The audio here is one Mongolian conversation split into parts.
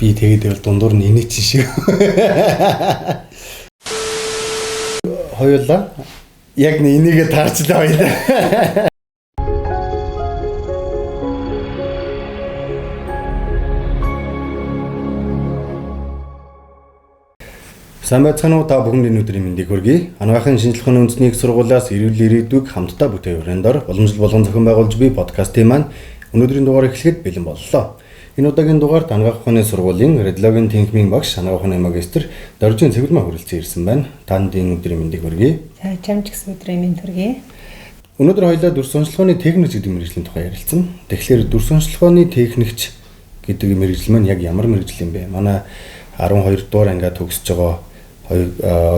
Би тэгээд байвал дундуур нь инээч шиг. Хоёулаа яг энийгээ таарчлаа хоёлаа. Сайн байцгаана уу, та бүхэнд өнөөдрийн мэндийг хүргэе. Анагаахын шинжилгээ ухааны үндэсний их сургуулиас эрүүл ирээдүйг хамтдаа бүтээгдэхүүнээр уламжлал болгон зохион байгуулж буй подкастын маань өнөөдрийн дугаар эхлэхэд бэлэн боллоо. Энэ удаагийн дугаарт анагаах ухааны сургуулийн радиологийн тэнхимийн багш, анагаах ухааны магистр Доржийн Цэвэрлэмаа хүрэлцэн ирсэн байна. Танд энэ өдрийн мэндийг хүргэе. За, чамд гэсэн өдрийн мэнд хүргэе. Өнөөдөр хоёулаа дүрс онцлогооны техникч гэдэг мэргэжлийн тухай ярилцсан. Тэгэхээр дүрс онцлогооны техникч гэдэг мэргэжил маань яг ямар мэргэжил юм бэ? Манай 12 дугаар ангиа төгсөж байгаа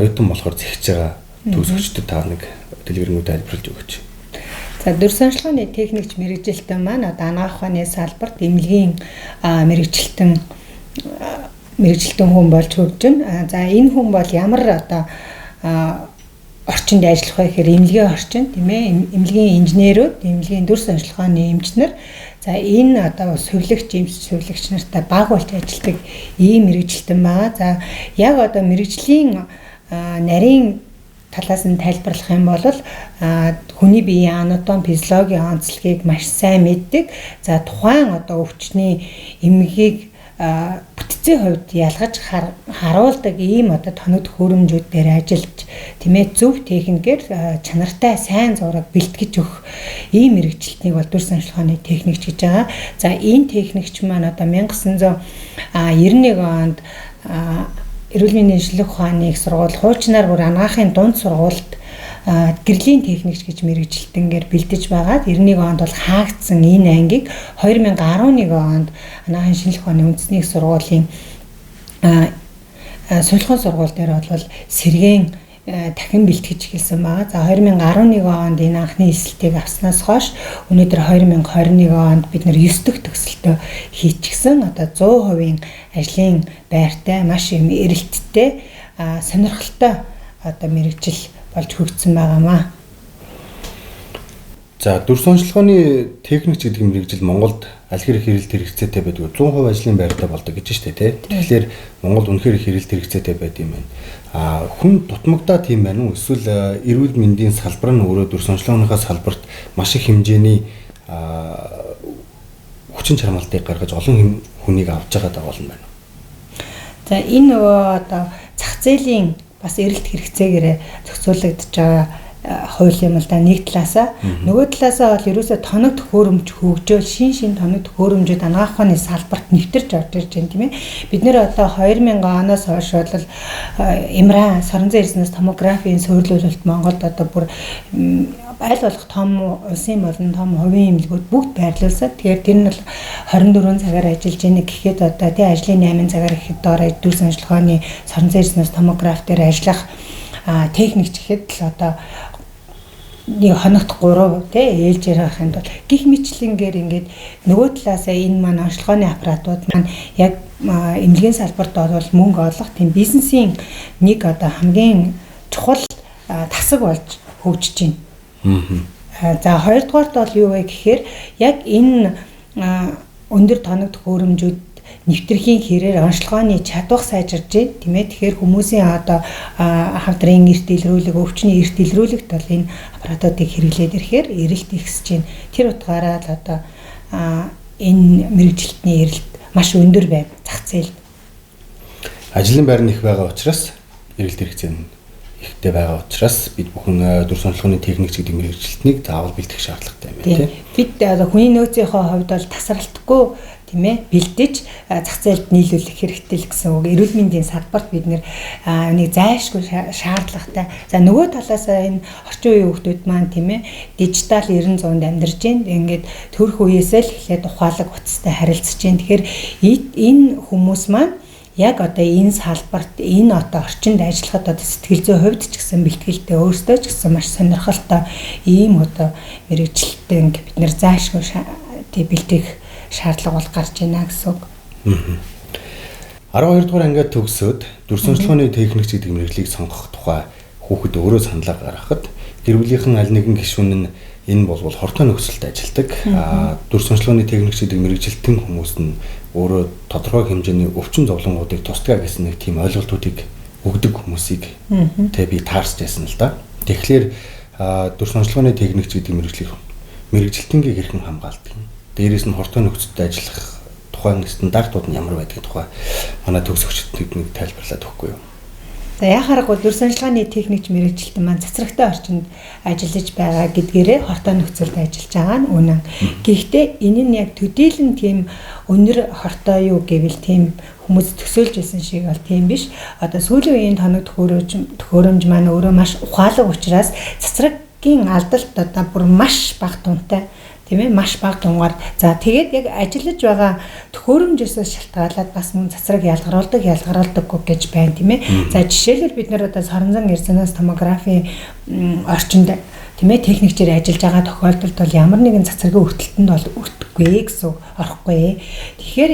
оюутан болохоор зэгч байгаа төгсөгчдөд та нэг дэлгэрэнгүй тайлбарлаж өгөөч. За, дүрс онцлогооны техникч мэргэжилтэн маань одоо анагаах ухааны салбарт эмнэлгийн мэргэжилтэн хүн болж хөгжиж байна. За, энэ хүн бол ямар одоо орчинд ажиллах вэ гэхээр эмнэлгийн орчин, тийм ээ, эмнэлгийн инженерүүд, эмнэлгийн дүрс онцлогооны эмчнэр, за энэ одоо сувилагч, эмч сувилагч нартай баг болж ажилладаг ийм мэргэжилтэн байгаа. За, яг одоо мэргэжлийн нарийн талаас нь тайлбарлах юм бол хүний биеийн анатоми, физиологийн онцлогийг маш сайн мэддэг. За, тухайн одоо өвчтний эмгэгийг бүтцийн хувьд ялгаж харуулдаг ийм одоо тоног хөрөмжүүд дээр ажиллаж, тийм ээ, зөв техникээр чанартай сайн зураг бэлтгэж өгөх ийм мэргэжилтнийг бол дүрс онцлогооны техникч гэж байгаа. За, энэ техникч маань одоо 1991 онд эрүүл мэндийн шинжилгээ ухааны их сургууль, хуучнаар бүр анагаахын дунд сургуульд гэрлийн техникч гэж мэргэжилтэнгээр бэлдэж байгаад 91 онд бол хаагдсан энэ ангийг 2011 онд анагаахын шинжилгээ ухааны үндэсний их сургуулийн сувилгын сургууль дээр бол сэргээн дахин бэлтгэж эхэлсэн байгаа. За, 2011 онд энэ анхны эсэлтийг авснаас хойш өнөөдөр 2021 онд бид нэр 9 дахь төгсөлтөө хийчихсэн. Одоо 100% ажлын байртай, маш юм эрэлттэй, сонирхолтой одоо мэргэжил болж хөгжсөн байгаамаа. За, дүрс онцлогооны техникч гэдэг мэргэжил Монголд аль хэрэг хэрэгэлт хэрэгцээтэй байдаг. 100% ажлын байртай болдог гэж штэ тий. Тэгэхээр Монголд үнэхээр их хэрэгэлт хэрэгцээтэй байд юм байна. Хүн дутмагтаа тийм байна уу? Эсвэл эрүүл мэндийн салбар нь өөрөө дүрс онцлогооныхаа салбарт маш их хэмжээний хүчин чармаалтыг гаргаж олон хүнийг авч байгаа болно байна. За, энэ нөгөө одоо зах зээлийн бас эрэлт хэрэгцээгээр зохицуулагдж байгаа хууль юм л да, нэг талаасаа. Нөгөө талаасаа бол ерөөсөө тоног төхөөрөмж хөгжөөл шин тоног төхөөрөмжүүд анагаах ухааны салбарт нэвтэрч орж ирж байна, тийм ээ. Бид нэр одоо 2000 оноос хойш бол МРА сорон зай эрдэнэс томографийн суйрлуулалт Монголд одоо бүр аль болох том улсын болон том хувийн эмнэлгүүд бүгд байрлуулсан. Тэгэхээр тэр нь бол 24 цагаар ажиллаж байна гэхэд одоо тий ажлын 8 цагаар ихэд доороо дүрс онцлогооны сорон зай эрдэнэс томограф дээр ажиллах техникч гэхэд л одоо нэг хоногт 3 тий ээлж ярахын тулд гих мэтлэнгээр ингээд нөгөө талаасаа энэ маань онцлогооны аппаратууд маань яг эмнэлгийн салбарт бол мөнгө олох тийм бизнесийн нэг одоо хамгийн чухал тасаг болж хөгжиж байна. За, хоёрдугаарт бол юу вэ гэхээр яг энэ өндөр тоног төхөөрөмжүүд нэвтрэхийн хэрээр онцлогооны чадвар сайжирж байна, тийм ээ. Тэгэхээр хүмүүсийн одоо хамтран эрт илрүүлэг, өвчний эрт илрүүлэгт бол энэ аппаратуудыг хэрэглээд ирэхээр эрэлт ихсэж байна. Тэр утгаараа л одоо энэ мэргэжилтний эрэлт маш өндөр байна зах зээлд. Ажлын байр нь их байгаа учраас эрэлт хэрэгцээ нь ихтэй байгаа учраас бид бүхэн дүрс онцлогооны техникч гэдэг мэргэжилтнийг заавал бэлтгэх шаардлагатай юм байна, тийм. Бид хүний нөөцийнхөө хувьд бол тасралтгүй, тийм ээ, бэлдэж зах зээлд нийлүүлэх хэрэгтэй л гэсэн үг. Эрүүл мэндийн салбарт бид нэг зайлшгүй шаардлагатай. За, нөгөө талаас энэ орчин үеийн хүмүүс маань, тийм ээ, дижитал 90-100-д амьдарч байна. Ингээд төрөх үеэсээ л эхлээд ухаалаг утастай харилцаж байна. Тэгэхээр энэ хүмүүс маань яг одоо энэ салбарт энэ одоо орчинд ажиллахад одоо сэтгэл зүйн хувьд ч гэсэн бэлтгэлтэй өөрсдөө ч гэсэн маш сонирхолтой ийм одоо мэргэжилттэй бид нэр заашгүй бэлтгэх шаардлага бол гарч байна гэсэн үг. 12 дугаар ангиад төгсөөд дүрс онцлогооны техникч гэдэг мэргэжлийг сонгох тухай хүүхэд өөрөө саналаа гаргахад гэр бүлийнхэн аль нэгэн гишүүн нь Энэ бол хортой нөхцөлд ажилладаг. Дүр сурталчилгааны техникч гэдэг мэргэжилтэн хүмүүс нь өөрөө тодорхой хэмжээний өвчин зовлонгуудыг тусдаг гэсэн нэг тийм ойлголтуудыг өгдөг хүмүүсийг тэг би таарч байсан л да. Тэгэхээр дүр сурталчилгааны техникч гэдэг мэргэжилтэнгийг хэрхэн хамгаалдаг юм. Дээрээс нь хортой нөхцөлд ажиллах тухайн стандартууд нь ямар байдгийг тухай манай төгсөгчдөд нэг тайлбарлаад өгөхгүй юу? За яхаараг бол дүр сурталчилгааны техникч мэргэжилтэн маань цацрагтай орчинд ажиллаж байгаа гэдгээрээ хортой нөхцөлд ажиллаж байгаа нь үнэн. Гэхдээ энэ нь яг төдийлөн тийм өнөр хортой юу гэвэл тийм хүмүүс төсөөлж байсан шиг бол тийм биш. Одоо сүүлийн үеийн тоног төхөөрөмж маань өөрөө маш ухаалаг учраас цацрагийн алдалт одоо бүр маш бага тунтай. Тийм ээ, маш бага тунгаар. За тэгээд яг ажиллаж байгаа төхөөрөмжөөс шалтгаалаад бас мөн цацраг ялгаруулдаггүй гэж байна, тийм ээ. За жишээлбэл бид нар одоо соронзон резонанс томографийн орчинд тийм ээ техникчээр ажиллаж байгаа тохиолдолд бол ямар нэгэн цацрагийн өртөлтөнд бол өртөхгүй гэсэн орохгүй. Тэгэхээр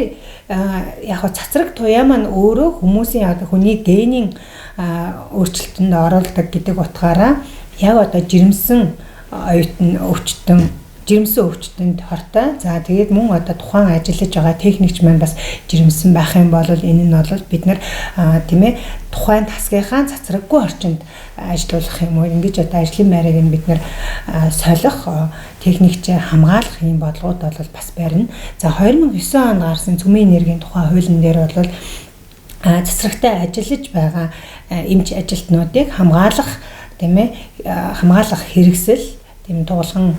яг хаа цацраг туяа маань өөрөө хүмүүсийн одоо хүний генийн өөрчлөлтөнд оруулдаг гэдэг утгаараа яг одоо жирэмсэн оюутан өвчтөнд хортой. За тэгээд мөн одоо тухайн ажиллаж байгаа техникч маань бас жирэмсэн байх юм бол энэ нь бол бид нар тийм ээ тухайн тасгийнхаа цацраггүй орчинд ажиллах юм уу ингэж одоо ажлын байрыг нь бид нар солих техникчээр хамгаалах юм бодлогод бол бас барина. За 2009 онд гарсан цөмийн энергийн тухай хуулийн дээр бол цацрагтай ажиллаж байгаа эмч ажилтнуудыг хамгаалах тийм ээ хамгаалах хэрэгсэл тийм дуулган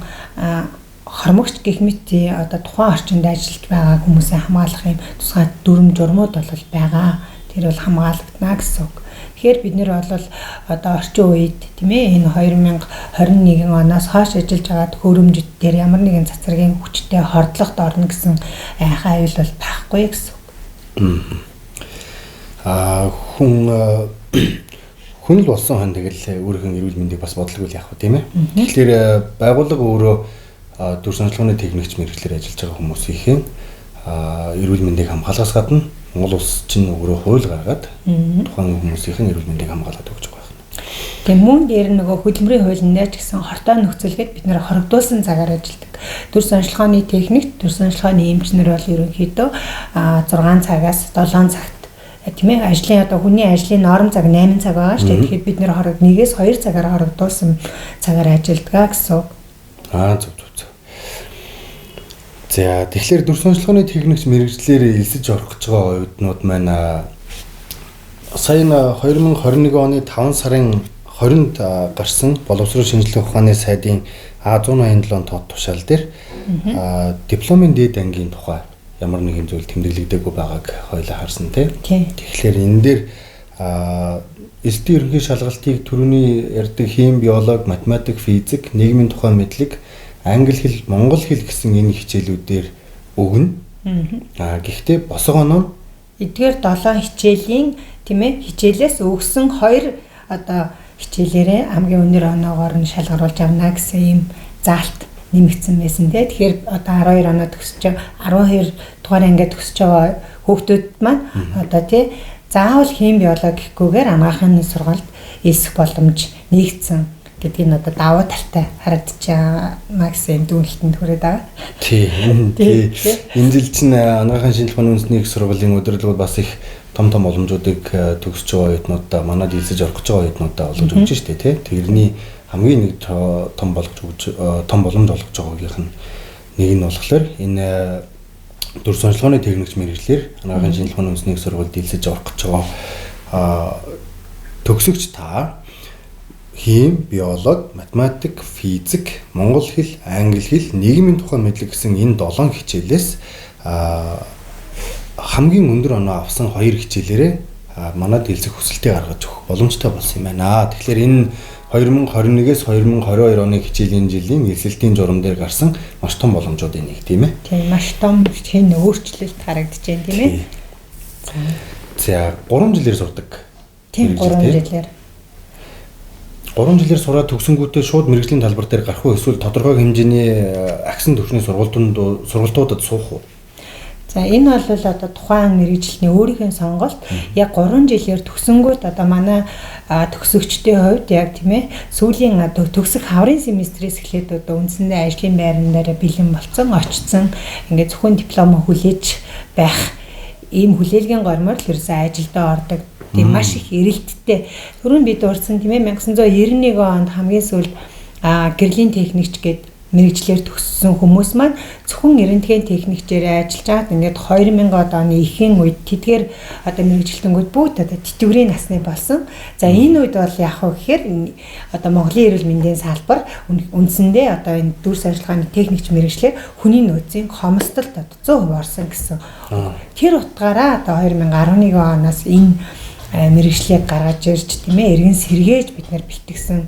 хормогч гэх мэт одоо тухайн орчинд ажиллаж байгаа хүмүүсээ хамгаалах юм тусгай дүрм журмууд бол байгаа. Тэр бол хамгаалагдана гэсэн үг. Тэгэхээр бид нэр бол одоо орчин үед тийм ээ энэ 2021 оноос хойш ажиллаж байгаа төхөөрөмжүүд дээр ямар нэгэн цацрагийн хүчтэй хордлогод орно гэсэн айхаа аюул бол байхгүй гэсэн үг. Хүн л болсон хан тэгэл өөрийнх нь эрүүл мэндийг бас бодлого үл яах вэ тийм ээ. Тэгэхээр байгууллага өөрөө дүр сурталчилгааны техникч мэргэжлэр ажиллаж байгаа хүмүүсийн эрүүл мэндийг хамгаалахаас гадна Монгол улс чинь өөрөө хууль гаргаад тухайн хүмүүсийн эрүүл мэндийг хамгаалаад өгч байгаа юм. Тэгээ мөн дээр нөгөө хөдөлмөрийн хуулиндаа ч гэсэн хортой нөхцөлгээд бид нэр хоригдуулсан цагаар ажилладаг. Дүр сурталчилгааны техникч, дүр сурталчилгааны эмчнэр бол ерөнхийдөө 6 цагаас 7 цагт тийм ээ ажлын одоо хүний ажлын норм цаг 8 цаг байгаа шүү дээ. Тэгэхээр бид нэр хорог 1-ээс 2 цагаар хоригдуулсан цагаар ажилладаг гэсэн үг. Зөв. За тэгэхээр дүр сурталчилгааны техникч мэргэжлэр элсэж орох гэж байгаа оюутнууд маань сая 2021 оны 5 сарын 20-нд гарсан боловсрол шинжилгээ ухааны сайдын А187 тоод тушаал дээр дипломын дээд ангийн тухай ямар нэгэн зүйл тэмдэглэгдээгүй байгааг хоёлаа харсан тийм. Тэгэхээр энэ дээр элдэн ерөнхий шалгалтыг түрүүний ярьдаг хим, биологи, математик, физик, нийгмийн тухай мэдлэг, англи хэл, монгол хэл гэсэн энэ хичээлүүдээр өгнө. Гэхдээ босго оноо эдгээр 7 хичээлийн тийм ээ хичээлээс өгсөн 2 одоо хичээлээрээ хамгийн өндөр оноогоор нь шалгаруулж авна гэсэн юм заалт нэмэгдсэн байсан тийм. Тэгэхээр одоо 12 оноо төгсөж 12 дугаар ангид төгсөж байгаа хүүхдүүд маань одоо тийм заавал хим биологи гэхгүйгээр анагаахын сургалт элсэх боломж нэгдсэн гэдгийг нь одоо давуу талтай харагдаж байгаа гэсэн дүгнэлтэнд хүрээд байгаа. Тийм. Энэ жил чинь анагаахын шинжилгээний үндэсний их сургуулийн удирдлагууд бас их том боломжуудыг төгсөж байгаа оюутнуудаа манад элсэж орох гэж байгаа оюутнуудаа олгож өгч штэ тий. Тэрний хамгийн нэг том болгож боломж олгож байгаагийнх нь нэг нь болохоор энэ дүр сурталчилгааны техникч мэргэжлэр анагаахын шинжилгээний үндэсний их сургуульд элсэж орох гэж байгаа төгсөгч та хим, биологи, математик, физик, монгол хэл, англи хэл, нийгмийн тухай мэдлэг гэсэн энэ 7 хичээлээс хамгийн өндөр оноо авсан 2 хичээлээрээ манад элсэх хүсэлтээ гаргаж өгөх боломжтой болсон юм байна. Тэгэхээр энэ 2021-ээс 2022 оны хичээлийн жилийн элсэлтийн журам дээр гарсан маш том боломжуудын нэг тийм ээ. Тийм маш том хэн өөрчлөлт харагдаж байна тийм ээ. За 3 жилээр сурдаг. Тийм 3 жилээр. 3 жилээр сураад төгсөнгүүтээ шууд мэргэжлийн талбар дээр гарах уу эсвэл тодорхой хэмжээний агсан төвчний сургалтуудад суух уу? За энэ бол одоо тухайн мэрэгжлийн өөрийнхөө сонголт яг 3 жилээр төгсөнгүүт одоо манай төгсөгчдийн хувьд яг тийм ээ сүүлийн одоо төгсөх хаврын семестрээс эхлээд одоо үндсэндээ ажлын байран дээр бэлэн болцсон очсон ингээд зөвхөн диплом хүлээж байх ийм хүлээлгийн гормоор л ерөөсөө ажилдаа ордог. Тийм маш их эрэлттэй. Түрүүн бид урдсан тийм ээ 1991 онд хамгийн сүүлд гэрлийн техникч гээд мэрэгчлэр төгссөн хүмүүс маань зөвхөн рентген техникчээр ажиллаж байгаад ингээд 2000 оны эхийн үед тэдгээр одоо мэрэгчлэнгүүд бүгд одоо тэтгэврийн насны болсон. За энэ үед бол яах вэ гэхээр одоо Монголын эрүүл мэндийн салбар үндсэндээ одоо энэ дүрс ажиллагааны техникч мэрэгчлэр хүний нөөцийн хомсдолд одоо 100% орсон гэсэн. Тэр утгаараа одоо 2011 оноос энэ мэрэгчлийг гаргаж ирж тийм ээ эргэн сэргээж бид нар бэлтгэсэн.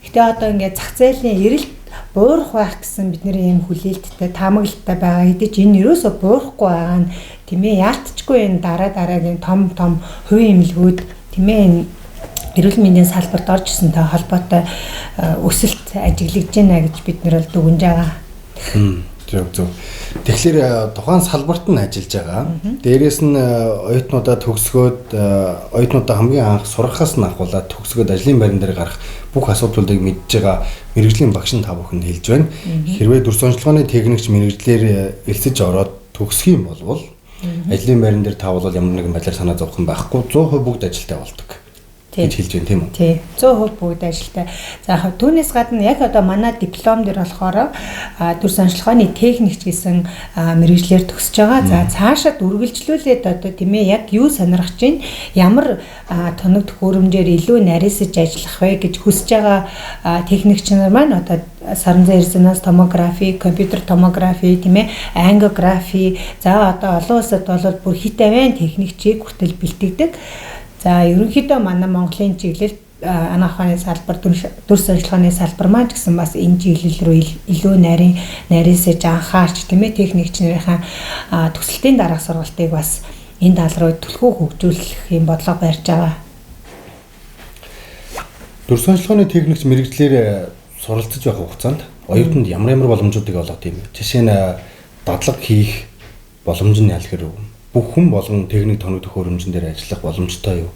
Гэтэ одоо ингээд зах зээлийн эрэлт буурах байх гэсэн бидний ийм хүлээлттэй таамаглалтай байгаа хэдий ч энэ юусоо буурахгүй байгаа нь тийм ээ яалтчгүй энэ дараагийн том хувийн эмнэлгүүд тийм ээ энэ эрүүл мэндийн салбарт орж ирсэнтэй холбоотой өсөлт ажиглагдж байна гэж бид нар бол дүгнж байгаа. Зөв. Тэгэхээр тухайн салбарт нь ажиллаж байгаа. Дээрээс нь оюутнуудаа төгсгөөд оюутнуудаа хамгийн анх сургахаас нь ахуулаад төгсгөөд ажлын байран дээр гарах бүх асуудлуудыг мэдж байгаа мэрэгжлийн багш нь та бүхэнд хэлж байна. Хэрвээ дүрс онцлогооны техникч мэрэгжлэр элсэж ороод төгсөх юм бол ажлын байран дээр та бол ямар нэгэн байдлаар санаа зовхон байхгүй 100% бүгд ажилтаа болдог гэж хэлж байна тийм үү? Тий. 100% бүгд ажилтаа. За яг түүнээс гадна яг одоо манай диплом дээр болохоор дүрс онцлогооны техникч гэсэн мэрэгжлэр төгсөж байгаа. За цаашаа үргэлжлүүлээд одоо тийм ээ яг юу сонирхож байна? Ямар тоног төхөөрөмжөөр илүү нарийсаж ажиллах вэ гэж хүсэж байгаа техникч нар маань одоо саран зай резонанс томографи, компьютер томографи, тийм ээ, ангиографи, за одоо олон улсад бол бүр хит авийн техникчийг хүртэл бэлтгэдэг. За ерөнхийдөө манай Монголын чиглэл анаах ухааны салбар дүрс ажиллагааны салбар маань гэсэн бас энэ чиглэл рүү илүү нарийсаж анхаарч тийм ээ техникч нарын төсөлтийн дараах сургалтыг бас энэ тал руу түлхүү хөгжүүлэх юм бодлого барьж байгаа. Дүрс ажиллагааны техникч мэрэгчлэр суралцж байх хугацаанд оюутанд ямар боломжуудыг олгох юм бэ? Жишээ нь дадлаг хийх боломж нь ял хэрэг бүх хүн болгон техник тоног төхөөрөмжн дээр ажиллах боломжтой юу?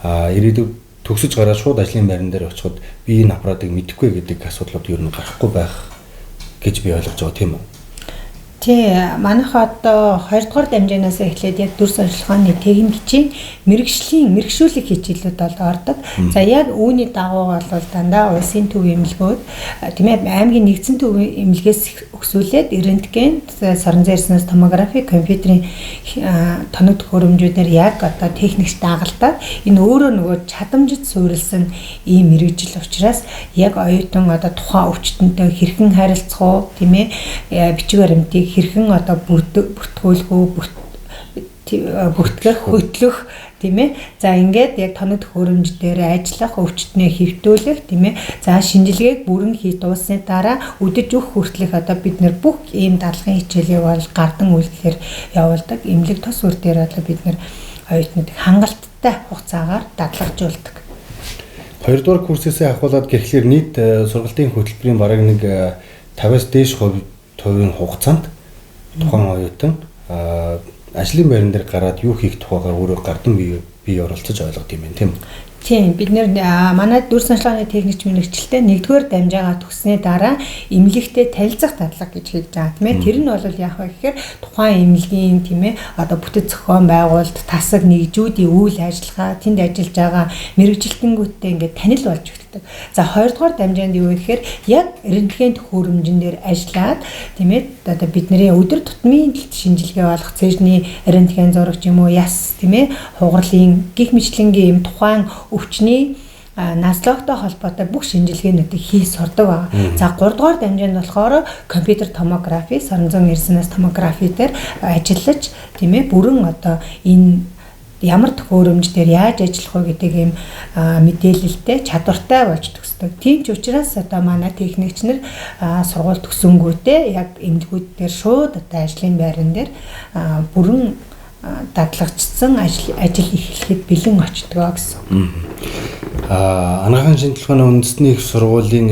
Ирээдүйд төгсөж гараад шууд ажлын байран дээр очиход би энэ аппаратыг мэдэхгүй гэдэг асуудлууд ер нь гарахгүй байх гэж би ойлгож байгаа тийм үү? Тий, манайха одоо 2 дугаар дамжаанаас эхлээд яг дүрс онцлогооны техникчийн мэрэгшүүлэх хичээлүүд бол ордог. За яг үүний дагуу бол дандаа улсын төвийн эмнэлгүүд тийм ээ аймгийн нэгдсэн төвийн эмнэлгээс өксүүлээд рентген, саран зай резонанс томографи, компьютерийн тоног төхөөрөмжүүдээр яг одоо техникч дагалдаад энэ өөрөө нөгөө чадамжид суурилсан ийм мэрэгжил учраас яг оюутан одоо тухайн өвчтөнтэй хэрхэн харилцах уу тийм ээ бичиг баримтыг хэрхэн одоо бүртгүүлэх үү бүртгэх хөтлөх тийм ээ за ингээд яг тоног төхөөрөмж дээр ажиллах өвчтнээ хэвтүүлэх тийм ээ за шинжилгээг бүрэн хий дууссаны дараа үдэж өгөх хүртэлх одоо бид нэр бүх ийм дадлагын хичээлийг бол гардан үйлдэлээр явуулдаг эмнэлэг тус үр дээр одоо бид нэр оюутнуудыг хангалттай хугацаагаар дадлагжуулдаг. 2 дугаар курсээс ахуулаад гэхлээр нийт сургалтын хөтөлбөрийн бараг нэг 50-аас дээш хувийн хугацаанд тухайн оюутан ажлын байран дээр гараад юу хийх тухайгаар өөрөө гардан бие оролцож ойлгох юм байна тийм үү? Тийм бид нэр манай дүрс онцлогооны техникч мэрэгчлээ 1-р дамжаагаа төгснээ дараа эмнэлэгтэй танилцах дадлага гэж хийж байгаа тийм ээ тэр нь бол яах вэ гэхээр тухайн эмнэлгийн тийм ээ одоо бүтэц зохион байгуулалт тасаг нэгжүүдийн үйл ажиллагаа тэнд ажиллаж байгаа мэрэгжилтэнгүүттэй ингээд танил болж өгдөг. За 2 дугаар дамжаанд юу вэ гэхээр яг рентген төхөөрөмжн дээр ажиллаад тийм ээ одоо бидний өдөр тутмын шинжилгээ болох цэжний рентген зураг ч юм уу яс тийм ээ хугарлын гих мэтлэнгийн юм тухайн өвчний наслогтой холбоотой бүх шинжилгээнүүдийг хийж сурдаг байна. За 3 дугаар дамжаанд болохоор компьютер томографи, саран зай резонанс томографи дээр ажиллаж тийм ээ бүрэн одоо энэ ямар төхөөрөмж дээр яаж ажиллах вэ гэдэг ийм мэдээлэлтэй чадвартай болж төгсдөг. Тийм ч учраас одоо манай техникч нар сургууль төгсөнгүүтээ яг эмнэлгүүд дээр шууд одоо ажлын байран дээр бүрэн дадлагчсан ажил эхлэхэд бэлэн очтгоо гэсэн. Анагаахын шинжилгээний үндэсний их сургуулийн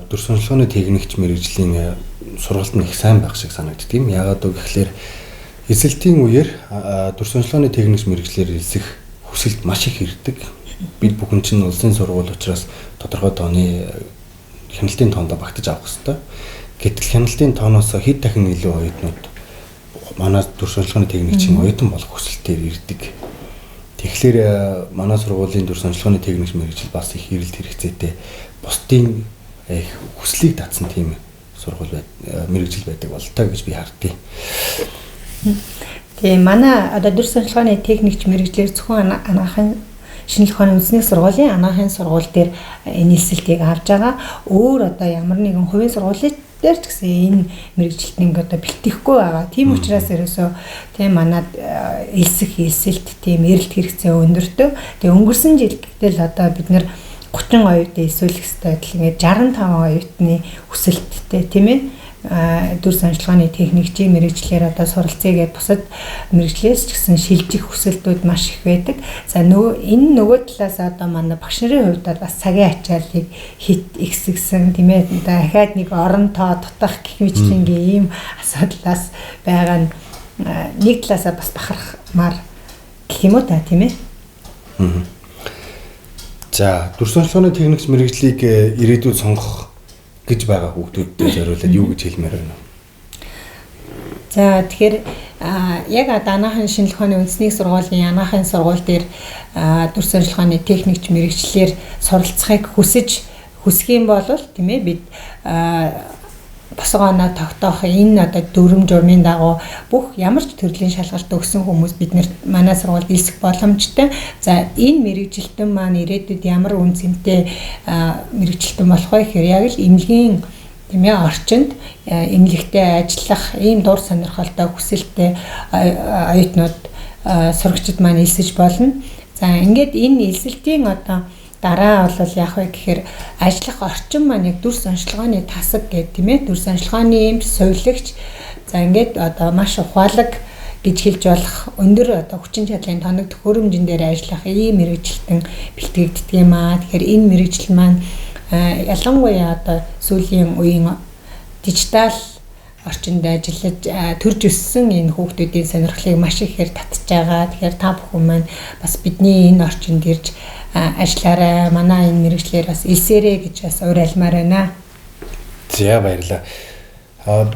дүрс онцлогооны техникч мэрэгжлийн сургалт нь их сайн байх шиг санагддаг юм. Яагаад вэ гэхээр Эсэлтийн үеэр дүр сонжлооны техник мэргэжлэр элсэх хүсэлт маш их ирдэг. Бид бүхэн чинь улсын сургууль учраас тодорхой тооны хяналтын тоондоо багтаж авах хэрэгтэй. Гэтэл хяналтын тооноос хэд дахин илүү оюутнууд манай дүр сонжлооны техникчийн оюутан болох хүсэлтээр ирдэг. Тэгэхээр манай сургуулийн дүр сонжлооны техник мэргэжил бас их эрэлт хэрэгцээтэй бусдын их хүслийг татсан тийм сургууль мэргэжил байдаг болтой гэж би хардъя. Тэгээ манай одоо дүр сонжлооны техникч мэргэжлэр зөвхөн анагаахын шинжлэх ухааны үндэсний сургуулийн анагаахын сургууль дээр энэ элсэлтийг авж байгаа. Өөр одоо ямар нэгэн хувийн сургуулийн дээр ч гэсэн энэ мэргэжилтнийг одоо бэлтгэхгүй байгаа. Тийм учраас ерөөсөө тийм манад элсэх элсэлт тийм эрэлт хэрэгцээ өндөртөө. Тэгээ өнгөрсөн жил гэтэл одоо бид нэр 30 оюутан элсүүлэх хэрэгтэй адил ингээд 65 оюутны хүсэлттэй тийм ээ дүр сонжлооны техникчийн мэргэжлэр одоо суралцъя гэдээ бусад мэргэжлээс ч гэсэн шилжих хүсэлтүүд маш их байдаг. За нөгөө талаас одоо манай багш нарын хувьд бас цагийн ачааллыг хит ихсгсэн тийм ээ дахиад нэг орон тоо дутах гэх мэтлэнгийн ийм асуудлаас байгаа нь нэг талаасаа бас бахархмаар гэх юм уу та тийм ээ. За дүр сонжлооны техникч мэргэжлийг ирээдүйд сонгох гэж байгаа хүүхдүүдэд зориулаад юу гэж хэлмээр байна вэ? За тэгэхээр яг анагаахын шинжлэх ухааны үндэсний сургуулийн анагаахын сургууль дээр дүр сонжлох ухааны техникч мэргэжлэр суралцахыг хүсэх юм бол тийм ээ бид босгооно тогтоох энэ одоо дүрм журмын дагуу бүх ямар ч төрлийн шалгалт өгсөн хүмүүс биднэрт манай сургуульд элсэх боломжтой. За энэ мэргэжилтэн маань ирээдүйд ямар үн цэнтэй мэргэжилтэн болох вэ гэхээр яг л эмнэлгийн тийм ээ орчинд эмнэлэгтээ ажиллах ийм дур сонирхолтой хүсэлтэй оюутнууд сурагчид маань элсэж болно. За ингээд энэ элсэлтийн одоо дараа бол яах вэ гэхээр ажиллах орчин маань яг дүр сонжлогооны тасаг гэдэг тийм ээ дүр сонжлогооны юм сувилагч за ингээд одоо маш ухаалаг гэж хэлж болох өндөр одоо хүчин чадлын тоног төхөөрөмжн дээр ажиллах ийм мэргэжилтэн бэлтгэгддэг юм аа. Тэгэхээр энэ мэргэжил маань ялангуяа одоо сүүлийн үеийн дижитал орчинд ажиллаж төрж өссөн энэ хүүхдүүдийн сонирхлыг маш ихээр татж байгаа. Тэгэхээр та бүхэн маань бас бидний энэ орчинд ирж ажиллаарай. Манай энэ мэргэжлэр бас элсээрэй гэж бас уриалмаар байна. За баярлалаа.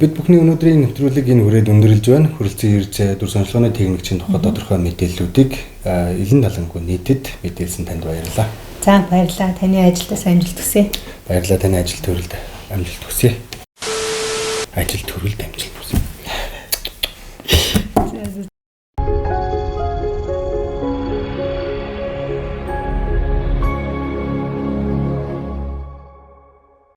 Бид бүхний өнөөдрийн нэвтрүүлэг энэ хүрээд өндөрлж байна. Хүрэлцэн ирж дүр сонжлооны техникчийн тухай тодорхой мэдээллүүдийг Элэн Далангүй нийтэд мэдээлсэн танд баярлалаа. За баярлалаа. Таны ажилдаа сайн амжилт хүсье. Баярлалаа. Таны ажил төрөлд амжилт хүсье. Ажил төрөлд амжилт хүсье.